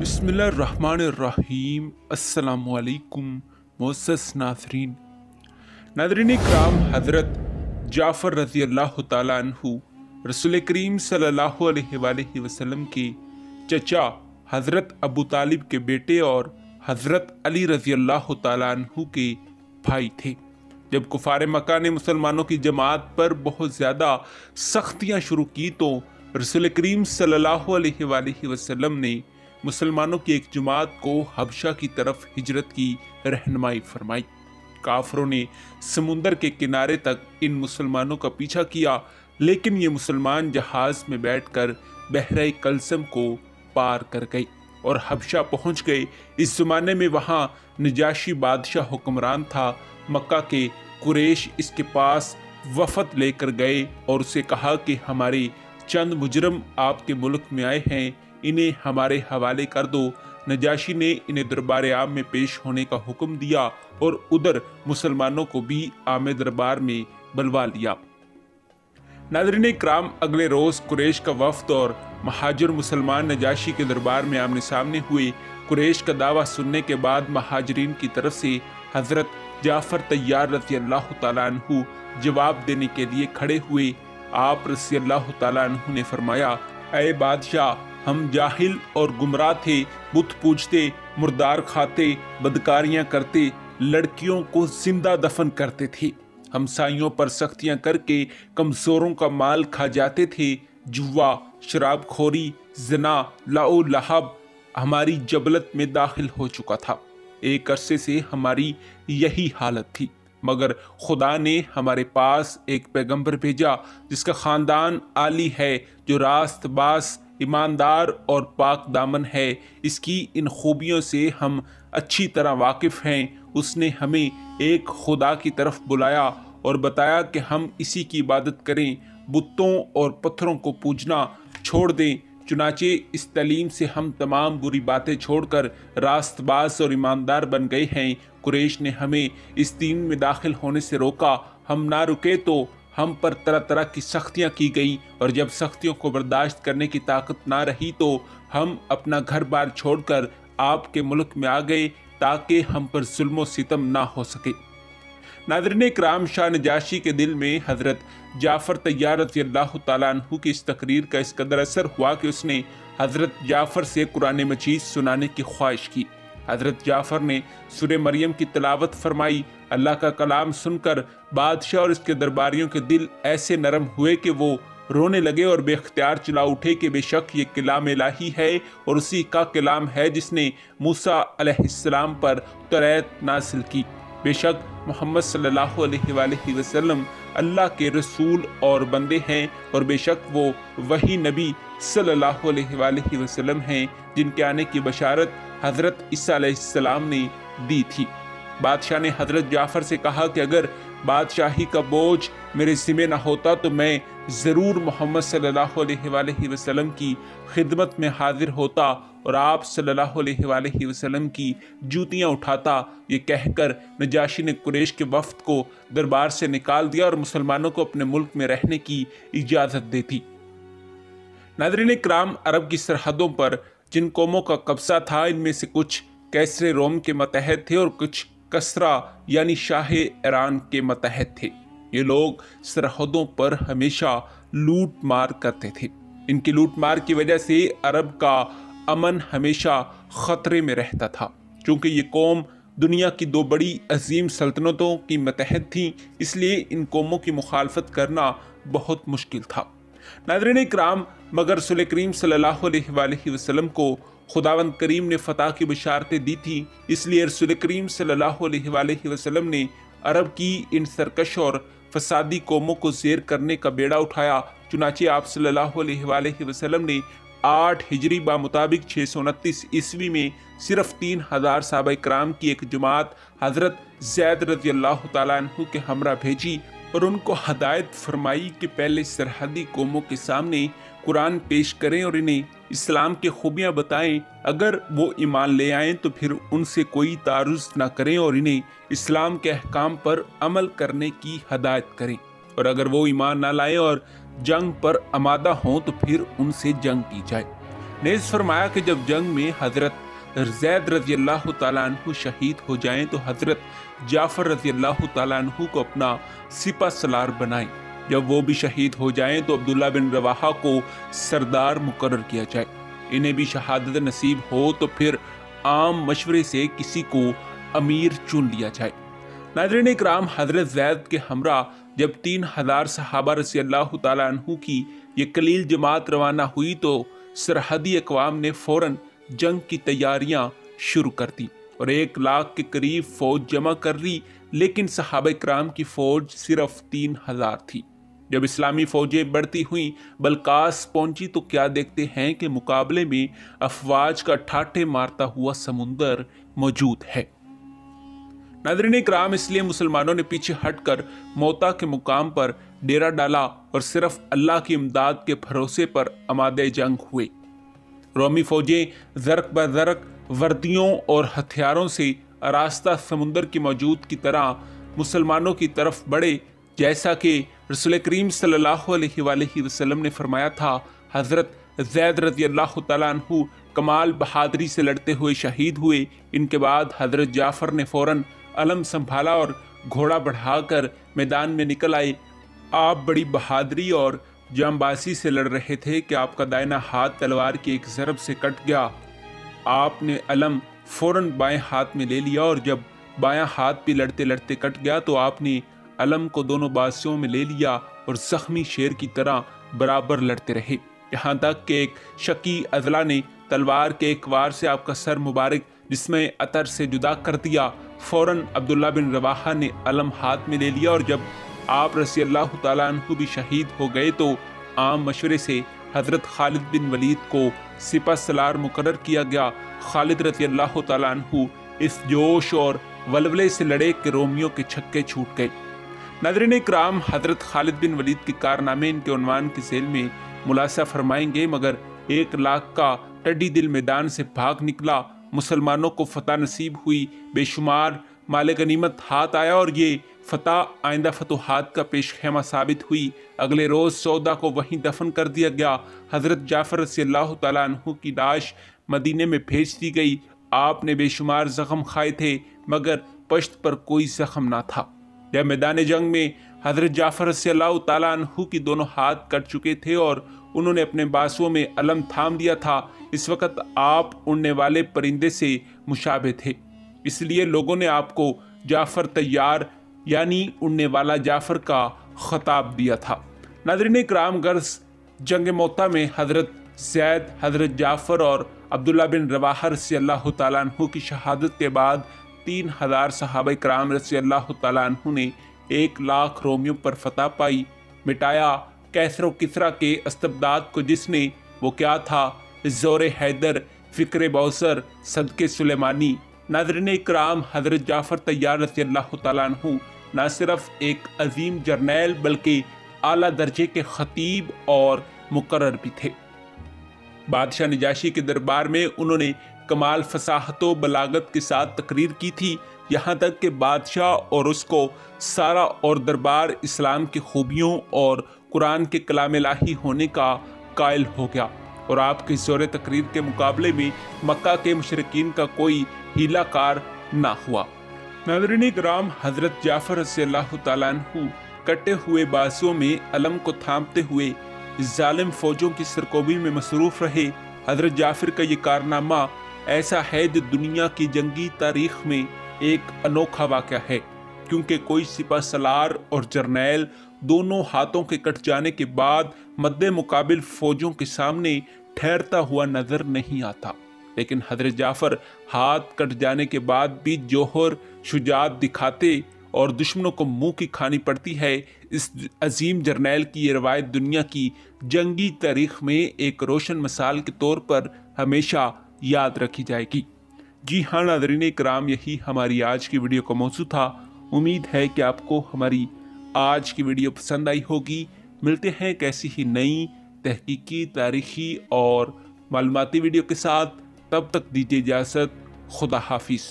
बिस्मिल्लाहिर्रहमानिर्रहीम। अस्सलामुअलैकुम मोअज़्ज़ज़ नाज़रीन। नाज़रीन इकराम, हज़रत जाफ़र रज़ी अल्लाह ताला अन्हु रसूल करीम सल्लल्लाहु अलैहि वसल्लम के चचा हज़रत अबू तालिब के बेटे और हज़रत अली रज़ी अल्लाह ताला अन्हु के भाई थे। जब कुफ़ार मक्का ने मुसलमानों की जमात पर बहुत ज़्यादा सख्तियाँ शुरू की तो रसूल करीम सल्लल्लाहु अलैहि वसल्लम ने मुसलमानों की एक जमात को हबशा की तरफ हिजरत की रहनुमाई फरमाई। काफरों ने समुंदर के किनारे तक इन मुसलमानों का पीछा किया, लेकिन ये मुसलमान जहाज में बैठकर बहरे कलसम को पार कर गए और हबशा पहुंच गए। इस ज़माने में वहाँ नजाशी बादशाह हुक्मरान था। मक्का के कुरैश इसके पास वफद लेकर गए और उसे कहा कि हमारे चंद मुजरम आपके मुल्क में आए हैं, इन्हें हमारे हवाले कर दो। नजाशी ने इन्हें दरबार आम में पेश होने का हुक्म दिया और उधर मुसलमानों को भी आमे दरबार में बुलवा लिया। नाज़रीन इकराम, अगले रोज़ कुरैश का वफद और महाजिर मुसलमान नजाशी के दरबार में आमने सामने हुए। कुरैश का दावा सुनने के बाद महाजिरीन की तरफ से हज़रत जाफ़र तैयार रज़ी अल्लाह ताला अन्हु जवाब देने के लिए खड़े हुए। आप रज़ी अल्लाह ताला अन्हु ने फरमाया, ऐ बादशाह, हम जाहिल और गुमराह थे, बुत पूजते, मुर्दार खाते, बदकारियां करते, लड़कियों को जिंदा दफन करते थे, हमसाइयों पर सख्तियां करके कमजोरों का माल खा जाते थे। जुआ, शराबखोरी, जना, लाओ लहब हमारी जबलत में दाखिल हो चुका था। एक अरसे से हमारी यही हालत थी, मगर खुदा ने हमारे पास एक पैगंबर भेजा जिसका ख़ानदान आली है, जो रास्त बास, ईमानदार और पाक दामन है। इसकी इन खूबियों से हम अच्छी तरह वाकिफ़ हैं। उसने हमें एक खुदा की तरफ बुलाया और बताया कि हम इसी की इबादत करें, बुतों और पत्थरों को पूजना छोड़ दें। चुनाचे इस तालीम से हम तमाम बुरी बातें छोड़कर रास्तबाज और ईमानदार बन गए हैं। कुरैश ने हमें इस दीन में दाखिल होने से रोका। हम ना रुके तो हम पर तरह तरह की सख्तियाँ की गई और जब सख्तियों को बर्दाश्त करने की ताकत ना रही तो हम अपना घर बार छोड़कर आपके मुल्क में आ गए ताकि हम पर जुल्म सितम ना हो सके। नाज़रीन इकराम, शाह नजाशी के दिल में हज़रत जाफ़र तैयार रज़ी अल्लाह ताला अन्हु की इस तकरीर का इस कदर असर हुआ कि उसने हज़रत जाफ़र से कुरान मजीद सुनाने की ख्वाहिश की। हज़रत जाफ़र ने सूरह मरियम की तिलावत फरमाई। अल्लाह का कलाम सुनकर बादशाह और इसके दरबारियों के दिल ऐसे नरम हुए कि वो रोने लगे और बेख्तियार चिल्ला उठे कि बेशक ये कलाम इलाही है और उसी का कलाम है जिसने मूसा अलैहिस्सलाम पर तौरात नाज़िल की। बेशक मोहम्मद सल्लल्लाहु अलैहि वसल्लम अल्लाह के रसूल और बंदे हैं और बेशक वो वही नबी सल्लल्लाहु अलैहि वसल्लम हैं जिनके आने की बशारत हज़रत ईसा अलैहिस्सलाम ने दी थी। बादशाह ने हज़रत जाफ़र से कहा कि अगर बादशाही का बोझ मेरे ज़िम्मे ना होता तो मैं ज़रूर मोहम्मद सल्लल्लाहु अलैहि वसल्लम की खिदमत में हाजिर होता और आप सल्लल्लाहु अलैहि वसल्लम की जूतियाँ उठाता। ये कहकर नजाशी ने कुरैश के वफ़द को दरबार से निकाल दिया और मुसलमानों को अपने मुल्क में रहने की इजाज़त दे दी। नाज़रीन इकराम, अरब की सरहदों पर जिन कौमों का कब्ज़ा था, इनमें से कुछ कैसरे रोम के मतहत थे और कुछ कसरा यानी शाह ईरान के मतहत थे। ये लोग सरहदों पर हमेशा लूट मार करते थे। इनकी लूट मार की वजह से अरब का अमन हमेशा ख़तरे में रहता था। चूँकि ये कौम दुनिया की दो बड़ी अजीम सल्तनतों की मतहत थी, इसलिए इन कौमों की मुखालफत करना बहुत मुश्किल था। नाज़रीन इकराम, मगर रसूल करीम सल्लल्लाहु अलैहि वसल्लम को खुदावंद करीम ने फ़तह की बशारतें दी थी, इसलिए रसूल करीम सल्लल्लाहु अलैहि वसल्लम ने अरब की इन सरकश और फसादी कौमों को ज़ेर करने का बेड़ा उठाया। चुनाचे आप सल्लल्लाहु अलैहि वसल्लम ने 8 हिजरी बा मुताबिक 629 ईस्वी में सिर्फ 3000 सहाबा कराम की एक जमात हज़रत ज़ैद रज़ी अल्लाह ताला अन्हु के हमरा भेजी और उनको हदायत फरमाई कि पहले सरहदी कौमों के सामने कुरान पेश करें और इन्हें इस्लाम की खूबियाँ बताएं। अगर वो ईमान ले आएँ तो फिर उनसे कोई तारुज़ ना करें और इन्हें इस्लाम के अहकाम पर अमल करने की हदायत करें, और अगर वो ईमान ना लाए और जंग पर आमादा हों तो फिर उनसे जंग की जाए। नेज़ फरमाया कि जब जंग में हजरत ज़ैद रज़ी अल्लाह तआला अन्हु शहीद हो जाएं तो हजरत जाफ़र रज़ी अल्लाह तआला अन्हु को अपना सिपा सलार बनाएं। जब वो भी शहीद हो जाएं तो अब्दुल्ला बिन रवाहा को सरदार मुकर्रर किया जाए। इन्हें भी शहादत नसीब हो तो फिर आम मशवरे से किसी को अमीर चुन लिया जाए। नाज़रीन इकराम, हजरत ज़ैद के हमरा जब 3000 सहाबा रज़ी अल्लाह तआला अन्हु की ये कलील जमात रवाना हुई तो सरहदी अक़वाम ने फ़ौरन जंग की तैयारियां शुरू कर दी और 1 लाख के करीब फौज जमा कर ली, लेकिन सहाबा इकराम की फौज सिर्फ 3000 थी। जब इस्लामी फौजें बढ़ती हुई बलकास पहुंची तो क्या देखते हैं कि मुकाबले में अफवाज का ठाठे मारता हुआ समुंदर मौजूद है। नाज़रीन इकराम, इसलिए मुसलमानों ने पीछे हटकर मौता के मुकाम पर डेरा डाला और सिर्फ अल्लाह की इमदाद के भरोसे पर आमादे जंग हुए। रोमी फौजें ज़रक ब ज़रक वर्दियों और हथियारों से आरास्ता समुंदर की मौजूद की तरह मुसलमानों की तरफ बढ़े, जैसा कि रसूल करीम सल्लल्लाहु अलैहि वसल्लम ने फरमाया था। हज़रत ज़ैद रज़ी अल्लाह तआला अन्हु कमाल बहादुरी से लड़ते हुए शहीद हुए। इनके बाद हज़रत जाफ़र ने फ़ौरन अलम संभाला और घोड़ा बढ़ाकर मैदान में निकल आए। आप बड़ी बहादुरी और जांबाजी से लड़ रहे थे कि आपका दाहिना हाथ तलवार की एक ज़रब से कट गया। आपने अलम फ़ौरन बाएं हाथ में ले लिया और जब बायां हाथ भी लड़ते लड़ते कट गया तो आपने अलम को दोनों बाजुओं में ले लिया और ज़ख्मी शेर की तरह बराबर लड़ते रहे, यहाँ तक कि एक शकी अज़ला ने तलवार के एक वार से आपका सर मुबारक जिसमें अतर से जुदा कर दिया। फ़ौरन अब्दुल्ला बिन रवाहा ने अलम हाथ में ले लिया और जब आप रज़ी अल्लाह तआला अन्हु भी शहीद हो गए तो आम मशवरे से हज़रत खालिद बिन वलीद को सिपा सलार मुकर्रर किया गया। खालिद रज़ी अल्लाह तआला अन्हु इस जोश और वलवले से लड़े कि रोमियों के छक्के छूट गए। नाज़रीन इकराम, हज़रत खालिद बिन वलीद के कारनामे इनके उन्वान की सेल में मुलासा फरमाएंगे, मगर 1 लाख का टड्डी दिल मैदान से भाग निकला। मुसलमानों को फतह नसीब हुई, बेशुमार माल गनीमत हाथ आया और ये फतह आइंदा फतुहात का पेश खेमा साबित हुई। अगले रोज़ 14 को वहीं दफन कर दिया गया। हज़रत जाफ़र रज़ी अल्लाह तआला अन्हु की लाश मदीने में भेज दी गई। आपने बेशुमार ज़ख्म खाए थे मगर पश्त पर कोई ज़ख्म ना था। जब मैदान जंग में हज़रत जाफ़र रज़ी अल्लाह तआला अन्हु की दोनों हाथ कट चुके थे और उन्होंने अपने बाजुओं में अलम थाम दिया था, इस वक्त आप उड़ने वाले परिंदे से मुशाबे थे, इसलिए लोगों ने आपको जाफ़र तैयार यानी उड़ने वाला जाफ़र का खिताब दिया था। नाज़रीन इकराम, गर्ज़ जंग मौता में हज़रत ज़ैद, हज़रत जाफ़र और अब्दुल्ला बिन रवाहा रज़ी अल्लाह तआला अन्हु की शहादत के बाद 3000 सहाबा इकराम रज़ी अल्लाह तआला अन्हु ने 1 लाख रोमियों पर फतह पाई, मिटाया कैसर किसरा के अस्तबदाद को, जिसने वो क्या था, ज़ोर हैदर, फ़िक्र बौसर, सदके सुलेमानी। नाज़रीन इकराम, हज़रत जाफ़र तैयार रज़ी अल्लाह तआला अन्हु न सिर्फ एक अजीम जर्नैल बल्कि आला दर्जे के खतीब और मुकर्रर भी थे। बादशाह नजाशी के दरबार में उन्होंने कमाल फसाहत व बलागत के साथ तकरीर की थी, यहाँ तक कि बादशाह और उसको सारा और दरबार इस्लाम की खूबियों और कुरान के कलाम इलाही होने का कायल हो गया और आपकी ज़ोर तकरीर के मुकाबले में मक्का के मुशरिकीन का कोई हीलाकार ना हुआ। नाज़रीन इकराम, हज़रत जाफ़र रज़ी अल्लाह तआला अन्हु कटे हुए बाजुओं में अलम को थामते हुए जालिम फौजों की सरकोबी में मसरूफ़ रहे। हज़रत जाफ़र का ये कारनामा ऐसा है जो दुनिया की जंगी तारीख में एक अनोखा वाक़या है, क्योंकि कोई सिपा सलार और जर्नैल दोनों हाथों के कट जाने के बाद मद्दे मुकाबिल फौजों के सामने ठहरता हुआ नजर नहीं आता, लेकिन हज़रत जाफ़र हाथ कट जाने के बाद भी जोहर शुजात दिखाते और दुश्मनों को मुंह की खानी पड़ती है। इस अजीम जर्नैल की ये रवायत दुनिया की जंगी तारीख में एक रोशन मिसाल के तौर पर हमेशा याद रखी जाएगी। जी हाँ नाज़रीन इकराम, यही हमारी आज की वीडियो का मौजू था। उम्मीद है कि आपको हमारी आज की वीडियो पसंद आई होगी। मिलते हैं कैसी ही नई तहकीकी, तारीखी और मालूमाती वीडियो के साथ। तब तक दीजिए इजाज़त। खुदा हाफिज़।